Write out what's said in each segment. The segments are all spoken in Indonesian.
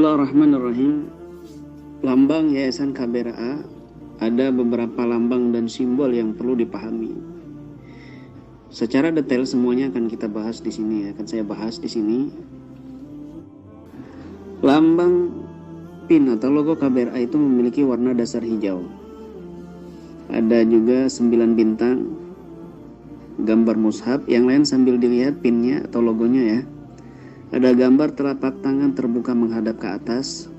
Bismillahirrahmanirrahim. Lambang Yayasan KBRA, ada beberapa lambang dan simbol yang perlu dipahami. Secara detail semuanya akan kita bahas di sini, akan saya bahas di sini. Lambang PIN atau logo KBRA itu memiliki warna dasar hijau. Ada juga 9 bintang, gambar mushaf, yang lain sambil dilihat PIN-nya atau logonya ya. Ada gambar telapak tangan terbuka menghadap ke atas.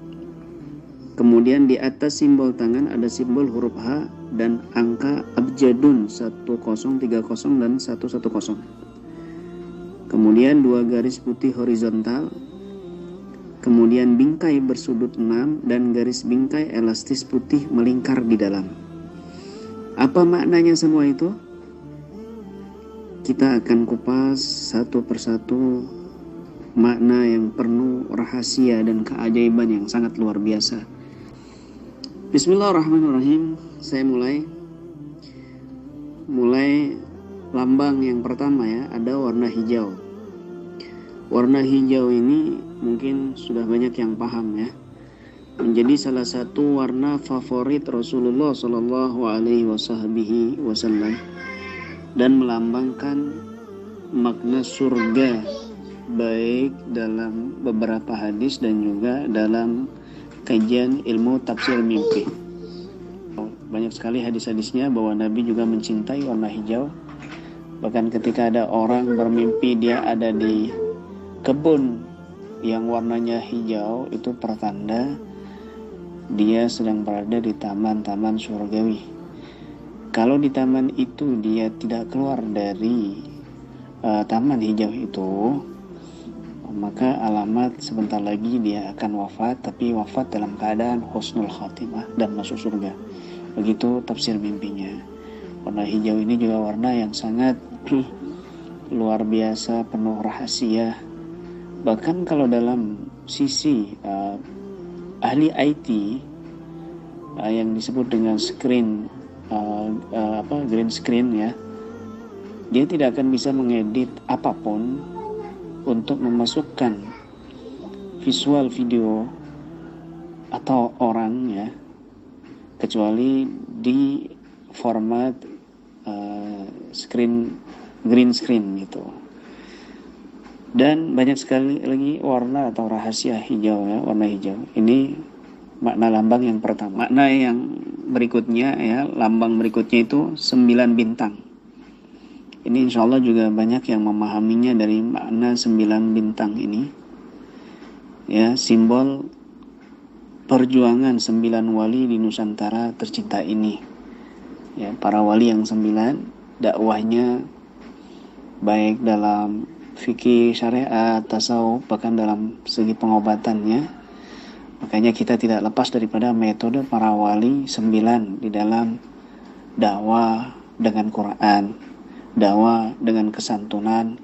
Kemudian di atas simbol tangan ada simbol huruf H dan angka abjadun 1030 dan 110. Kemudian 2 garis putih horizontal. Kemudian bingkai bersudut 6 dan garis bingkai elastis putih melingkar di dalam. Apa maknanya semua itu? Kita akan kupas satu persatu makna yang penuh rahasia dan keajaiban yang sangat luar biasa. Bismillahirrahmanirrahim. Saya mulai lambang yang pertama ya, ada warna hijau. Warna hijau ini mungkin sudah banyak yang paham ya. Menjadi salah satu warna favorit Rasulullah Shallallahu Alaihi Wasallam dan melambangkan makna surga, baik dalam beberapa hadis dan juga dalam kajian ilmu tafsir mimpi. Banyak sekali hadis-hadisnya bahwa Nabi juga mencintai warna hijau. Bahkan ketika ada orang bermimpi dia ada di kebun yang warnanya hijau, itu pertanda dia sedang berada di taman-taman surgawi. Kalau di taman itu dia tidak keluar dari taman hijau itu, maka alamat sebentar lagi dia akan wafat, tapi wafat dalam keadaan husnul khatimah dan masuk surga. Begitu tafsir mimpinya. Warna hijau ini juga warna yang sangat luar biasa, penuh rahasia. Bahkan kalau dalam sisi ahli IT yang disebut dengan green screen ya, dia tidak akan bisa mengedit apapun untuk memasukkan visual video atau orang ya, kecuali di format green screen gitu. Dan banyak sekali lagi warna atau rahasia hijau ya, warna hijau. Ini makna lambang yang pertama. Makna yang berikutnya ya, lambang berikutnya itu 9 bintang. Ini insya Allah juga banyak yang memahaminya dari makna 9 bintang ini. Ya, simbol perjuangan 9 wali di Nusantara tercinta ini. Ya, para wali yang 9, dakwahnya baik dalam fikih, syariat, tasawuf, bahkan dalam segi pengobatannya. Makanya kita tidak lepas daripada metode para wali 9 di dalam dakwah dengan Quran, dakwah dengan kesantunan,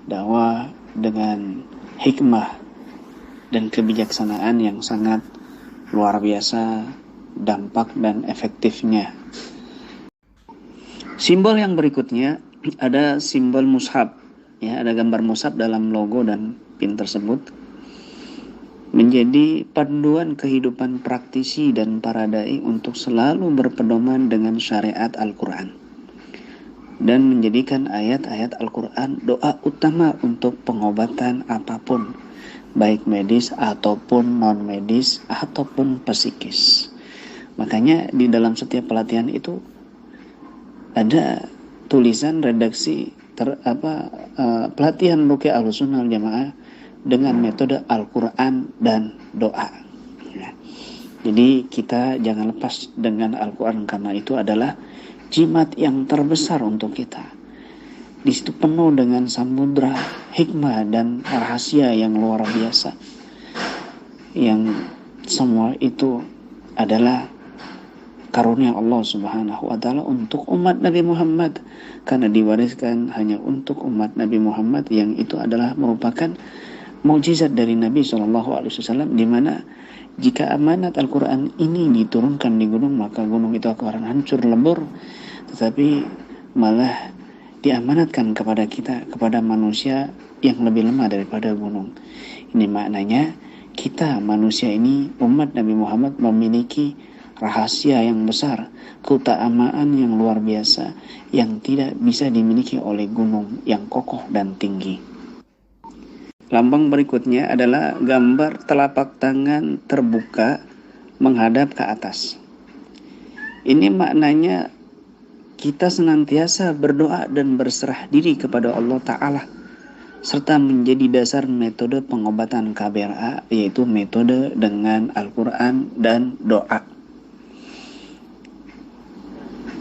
dakwah dengan hikmah dan kebijaksanaan yang sangat luar biasa dampak dan efektifnya. Simbol yang berikutnya ada simbol mushaf ya, ada gambar mushaf dalam logo dan PIN tersebut, menjadi panduan kehidupan praktisi dan para dai untuk selalu berpedoman dengan syariat Al-Quran dan menjadikan ayat-ayat Al-Quran doa utama untuk pengobatan apapun, baik medis ataupun non-medis ataupun psikis. Makanya di dalam setiap pelatihan itu ada tulisan redaksi pelatihan Ruqyah Ahlussunnah wal Jamaah dengan metode Al-Quran dan doa. Ya. Jadi kita jangan lepas dengan Al-Quran karena itu adalah jimat yang terbesar untuk kita. Di situ penuh dengan samudra hikmah dan rahasia yang luar biasa. Yang semua itu adalah karunia Allah Subhanahu wa taala untuk umat Nabi Muhammad, karena diwariskan hanya untuk umat Nabi Muhammad, yang itu adalah merupakan mukjizat dari Nabi SAW, di mana jika amanat Al-Quran ini diturunkan di gunung, maka gunung itu akan hancur lebur, tetapi malah diamanatkan kepada kita, kepada manusia yang lebih lemah daripada gunung. Ini maknanya kita manusia ini, umat Nabi Muhammad, memiliki rahasia yang besar, keutamaan yang luar biasa, yang tidak bisa dimiliki oleh gunung yang kokoh dan tinggi. Lambang berikutnya adalah gambar telapak tangan terbuka menghadap ke atas. Ini maknanya kita senantiasa berdoa dan berserah diri kepada Allah Ta'ala, serta menjadi dasar metode pengobatan KBRA, yaitu metode dengan Al-Quran dan doa.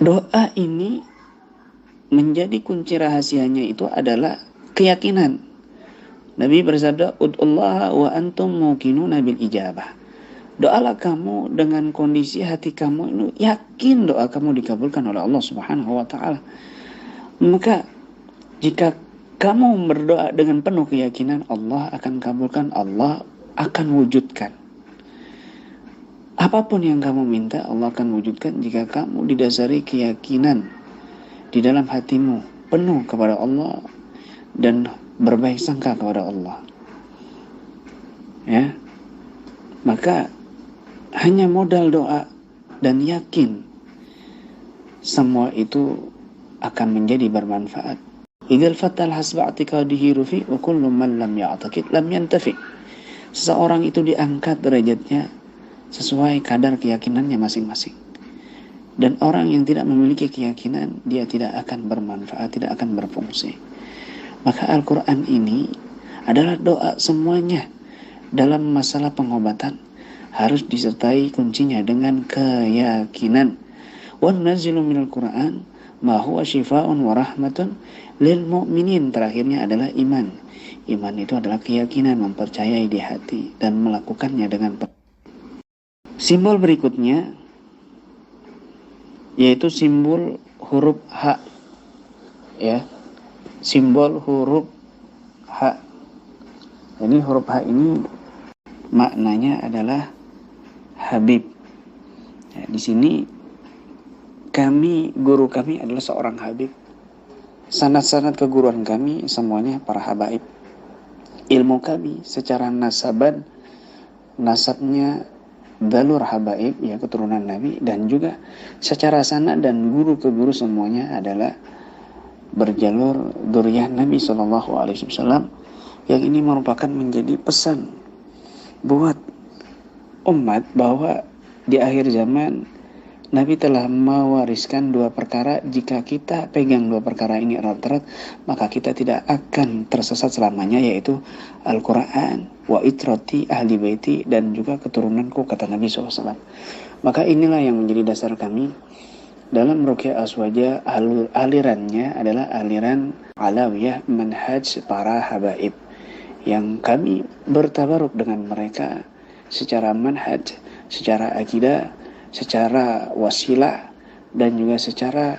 Doa ini menjadi kunci rahasianya itu adalah keyakinan. Nabi bersabda, "Ud'ullaha wa antum muqinuna bil ijabah." Doalah kamu dengan kondisi hati kamu ini yakin doa kamu dikabulkan oleh Allah Subhanahu wa taala. Maka jika kamu berdoa dengan penuh keyakinan, Allah akan kabulkan, Allah akan wujudkan. Apapun yang kamu minta, Allah akan wujudkan jika kamu didasari keyakinan di dalam hatimu penuh kepada Allah dan berbaik sangka kepada Allah. Ya, maka hanya modal doa dan yakin, semua itu akan menjadi bermanfaat. Idzal fatal hasba i'tiqadihi rufi wa kullu man lam ya'taqid lam yantafi. Seseorang itu diangkat derajatnya sesuai kadar keyakinannya masing-masing. Dan orang yang tidak memiliki keyakinan, dia tidak akan bermanfaat, tidak akan berfungsi. Maka Al-Quran ini adalah doa semuanya. Dalam masalah pengobatan harus disertai kuncinya dengan keyakinan. Wa nazilu minal Qur'an ma huwa shifaa'un wa rahmatun lil mu'minin. Terakhirnya adalah iman. Iman itu adalah keyakinan, mempercayai di hati dan melakukannya dengan simbol berikutnya yaitu simbol huruf H, ya, simbol huruf H. Ini huruf H ini maknanya adalah Habib. Ya, di sini guru kami adalah seorang Habib. Sanad-sanad keguruan kami semuanya para habaib. Ilmu kami secara nasabnya dalur habaib, ya, keturunan Nabi, dan juga secara sanad dan guru ke guru semuanya adalah berjalur dzurriyyah Nabi SAW, yang ini merupakan menjadi pesan buat umat bahwa di akhir zaman Nabi telah mewariskan dua perkara. Jika kita pegang dua perkara ini erat-erat, maka kita tidak akan tersesat selamanya, yaitu Al-Quran, wa itrati ahli baiti, dan juga keturunanku, kata Nabi SAW. Maka inilah yang menjadi dasar kami dalam Ruqyah Aswaja. Alirannya adalah aliran Alawiyah, manhaj para habaib, yang kami bertabaruk dengan mereka secara manhaj, secara akidah, secara wasilah, dan juga secara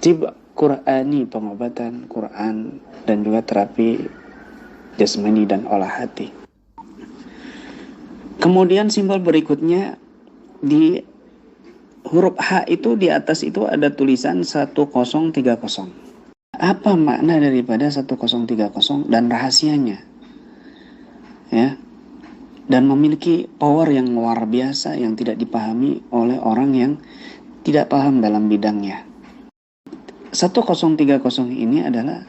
tib Qur'ani, pengobatan Qur'an, dan juga terapi jasmani dan olah hati. Kemudian simbol berikutnya, di huruf H itu di atas itu ada tulisan 1030. Apa makna daripada 1030 dan rahasianya? Ya. Dan memiliki power yang luar biasa yang tidak dipahami oleh orang yang tidak paham dalam bidangnya. 1030 ini adalah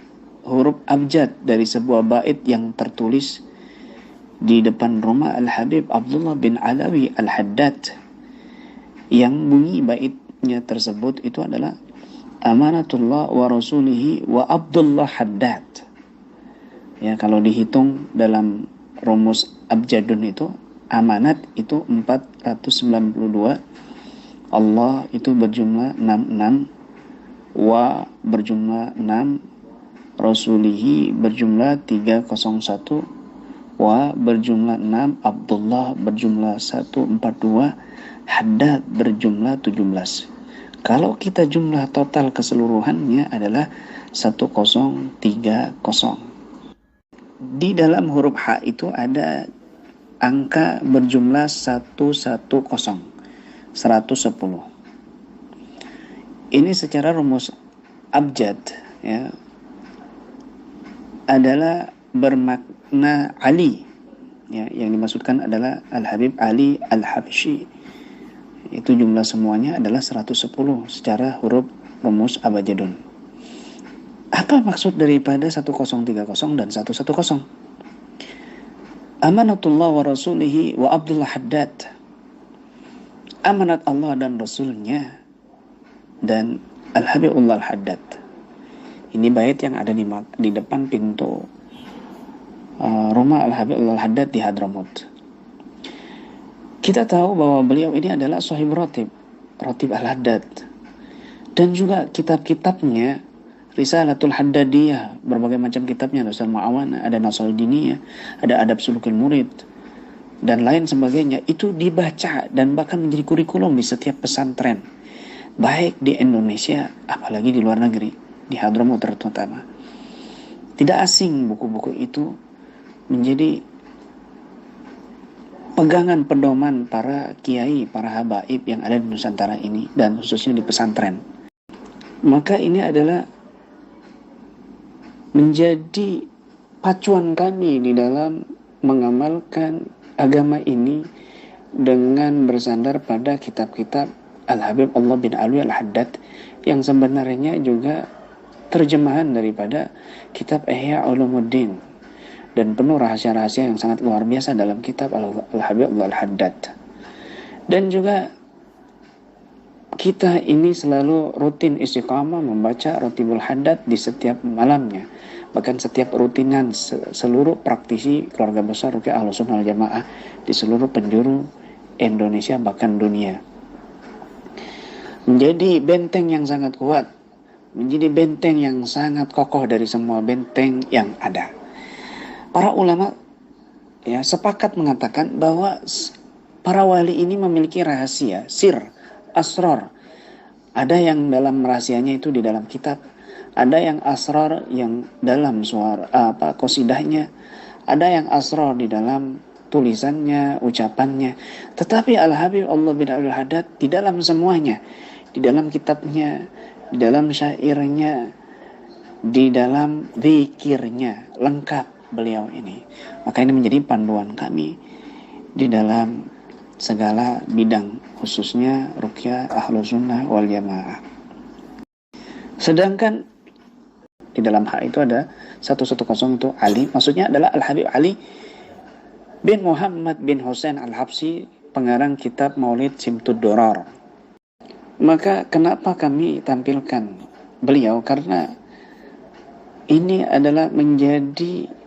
huruf abjad dari sebuah bait yang tertulis di depan rumah Al-Habib Abdullah bin Alawi Al-Haddad, yang bunyi baitnya tersebut itu adalah amanatullah wa rasulihi wa Abdullah Haddad. Ya, kalau dihitung dalam rumus abjadun itu, amanat itu 492, Allah itu berjumlah 66, wa berjumlah 6, rasulihi berjumlah 301, wa berjumlah 6, Abdullah berjumlah 142, Haddad berjumlah 17. Kalau kita jumlah total keseluruhannya adalah 1030. Di dalam huruf H itu ada angka berjumlah 110. Ini secara rumus abjad, ya, adalah bermakna Ali, Ya, yang dimaksudkan adalah Al-Habib Ali Al-Habsyi. Itu jumlah semuanya adalah 110 secara huruf rumus abjadun. Apa maksud daripada 1030 dan 110? Amanatullah wa rasulihi wa Abdullah Haddad. Amanat Allah dan Rasulnya dan Al-Habibullah Al-Haddad. Ini bait yang ada di depan pintu rumah Al-Habibullah Al-Haddad di Hadramut. Kita tahu bahwa beliau ini adalah sahib Ratib Al-Haddad. Dan juga kitab-kitabnya, Risalatul Haddadiyah, berbagai macam kitabnya, Rasul Ma'awana, ada Nasul Diniyah, ada Adab Sulukul Murid, dan lain sebagainya. Itu dibaca dan bahkan menjadi kurikulum di setiap pesantren, baik di Indonesia, apalagi di luar negeri, di Hadramut terutama. Tidak asing buku-buku itu menjadi pegangan pedoman para kiai, para habaib yang ada di Nusantara ini, dan khususnya di pesantren. Maka ini adalah menjadi pacuan kami di dalam mengamalkan agama ini dengan bersandar pada kitab-kitab Al-Habib Allah bin Alwi Al-Haddad, yang sebenarnya juga terjemahan daripada kitab Ihya Ulumuddin, dan penuh rahasia-rahasia yang sangat luar biasa dalam kitab Al-Habib Allah Al-Haddad. Dan juga kita ini selalu rutin istiqamah membaca Ratibul Haddad di setiap malamnya, bahkan setiap rutinan seluruh praktisi keluarga besar Ruqyah Ahlus Sunnah wal Jamaah di seluruh penjuru Indonesia bahkan dunia. Menjadi benteng yang sangat kuat, menjadi benteng yang sangat kokoh dari semua benteng yang ada. Para ulama ya sepakat mengatakan bahwa para wali ini memiliki rahasia, sir, asrar. Ada yang dalam rahasianya itu di dalam kitab, ada yang asrar yang dalam suara qasidahnya, ada yang asrar di dalam tulisannya, ucapannya. Tetapi Al-Habib Allah bin Abdul Haddad di dalam semuanya, di dalam kitabnya, di dalam syairnya, di dalam zikirnya, lengkap beliau ini. Maka ini menjadi panduan kami di dalam segala bidang, khususnya Ruqyah Ahlus Sunnah wal Jamaah. Sedangkan di dalam hal itu ada 110 itu Ali, maksudnya adalah Al-Habib Ali bin Muhammad bin Husain Al-Habsyi, pengarang kitab Maulid Simtud Durar. Maka kenapa kami tampilkan beliau? Karena ini adalah menjadi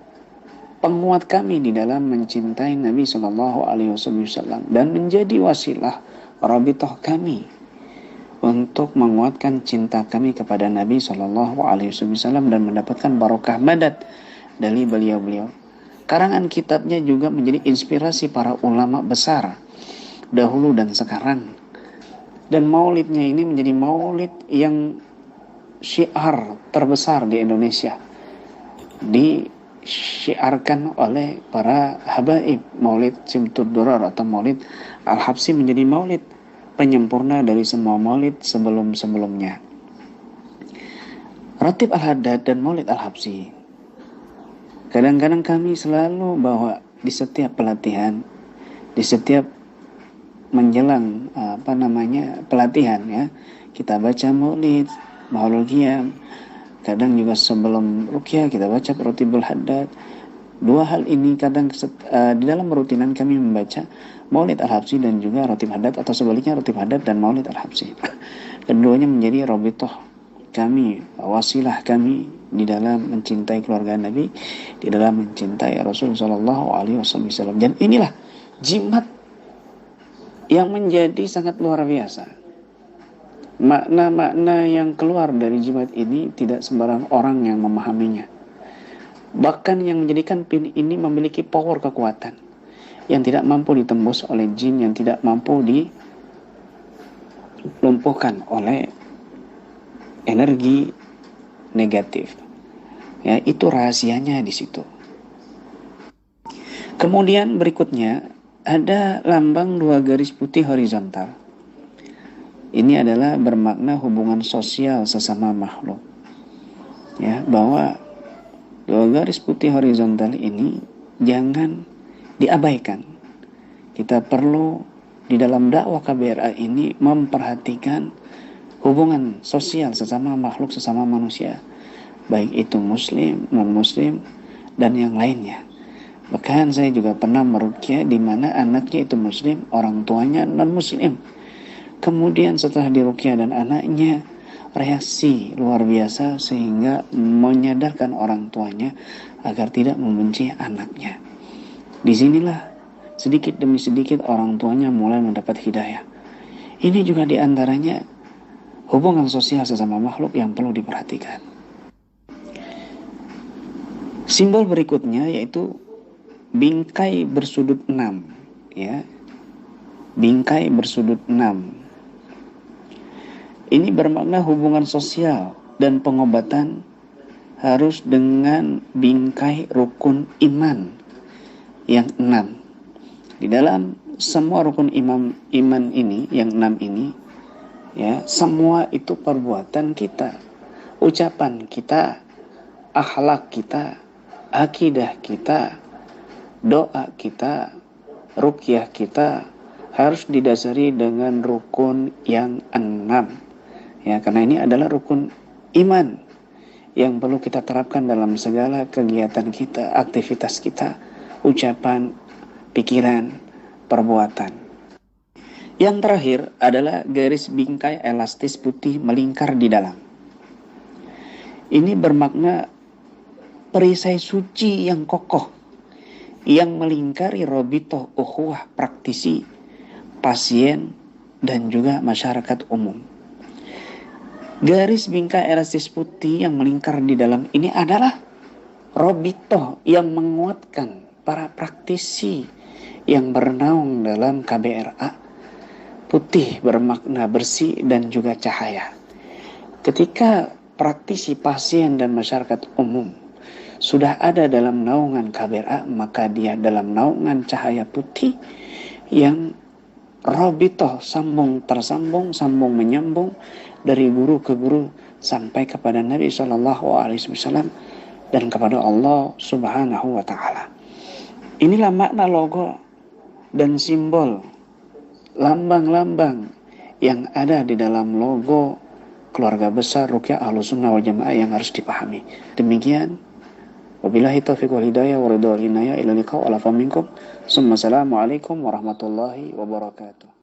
penguat kami di dalam mencintai Nabi Sallallahu Alaihi Wasallam dan menjadi wasilah rabithah kami untuk menguatkan cinta kami kepada Nabi Sallallahu Alaihi Wasallam dan mendapatkan barokah madad dari beliau-beliau. Karangan kitabnya juga menjadi inspirasi para ulama besar dahulu dan sekarang. Dan maulidnya ini menjadi maulid yang syiar terbesar di Indonesia, disyiarkan oleh para habaib. Maulid Simtud Durar atau Maulid Al-Habsyi menjadi maulid penyempurna dari semua maulid sebelum-sebelumnya. Ratib Al-Haddad dan Maulid Al-Habsyi, kadang-kadang kami selalu bawa di setiap pelatihan, di setiap menjelang pelatihan ya, kita baca maulid, maulul qiyam. Kadang juga sebelum ruqyah kita baca Ratibul Haddad. Dua hal ini kadang di dalam rutinan kami membaca Maulid Al-Habsyi dan juga Ratib Haddad, atau sebaliknya Ratib Haddad dan Maulid Al-Habsyi. Keduanya menjadi rabithah kami, wasilah kami di dalam mencintai keluarga Nabi, di dalam mencintai Rasul Sallallahu Alaihi Wasallam. Dan inilah jimat yang menjadi sangat luar biasa. Makna-makna yang keluar dari jimat ini tidak sembarang orang yang memahaminya. Bahkan yang menjadikan pin ini memiliki power, kekuatan yang tidak mampu ditembus oleh jin, yang tidak mampu dilumpuhkan oleh energi negatif. Ya, itu rahasianya di situ. Kemudian berikutnya ada lambang 2 garis putih horizontal. Ini adalah bermakna hubungan sosial sesama makhluk. Ya, bahwa 2 garis putih horizontal ini jangan diabaikan. Kita perlu di dalam dakwah KBRA ini memperhatikan hubungan sosial sesama makhluk, sesama manusia, baik itu muslim, non-muslim, dan yang lainnya. Bahkan saya juga pernah meruqyah di mana anaknya itu muslim, orang tuanya non-muslim. Kemudian setelah diruqyah dan anaknya, reaksi luar biasa sehingga menyadarkan orang tuanya agar tidak membenci anaknya. Disinilah sedikit demi sedikit orang tuanya mulai mendapat hidayah. Ini juga diantaranya hubungan sosial sesama makhluk yang perlu diperhatikan. Simbol berikutnya yaitu bingkai bersudut 6, ya. Bingkai bersudut 6. Ini bermakna hubungan sosial dan pengobatan harus dengan bingkai rukun iman yang 6. Di dalam semua rukun iman ini, yang 6 ini, ya, semua itu perbuatan kita, ucapan kita, akhlak kita, akidah kita, doa kita, ruqyah kita harus didasari dengan rukun yang 6. Ya, karena ini adalah rukun iman yang perlu kita terapkan dalam segala kegiatan kita, aktivitas kita, ucapan, pikiran, perbuatan. Yang terakhir adalah garis bingkai elastis putih melingkar di dalam. Ini bermakna perisai suci yang kokoh yang melingkari robitoh ukhuwah praktisi, pasien, dan juga masyarakat umum. Garis bingkai elastis putih yang melingkar di dalam ini adalah robitoh yang menguatkan para praktisi yang bernaung dalam KBRA. Putih bermakna bersih dan juga cahaya. Ketika praktisi, pasien, dan masyarakat umum sudah ada dalam naungan KBRA, maka dia dalam naungan cahaya putih yang robitoh, sambung tersambung, sambung menyambung dari guru ke guru sampai kepada Nabi SAW dan kepada Allah Subhanahu wa Ta'ala. Inilah makna logo dan simbol, lambang-lambang yang ada di dalam logo keluarga besar Ruqyah Ahlussunnah wal Jamaah yang harus dipahami. Demikian, wabillahi taufiq wal hidayah wa ridha wal inayah ila liqa wa ala faminkum. Assalamualaikum warahmatullahi wabarakatuh.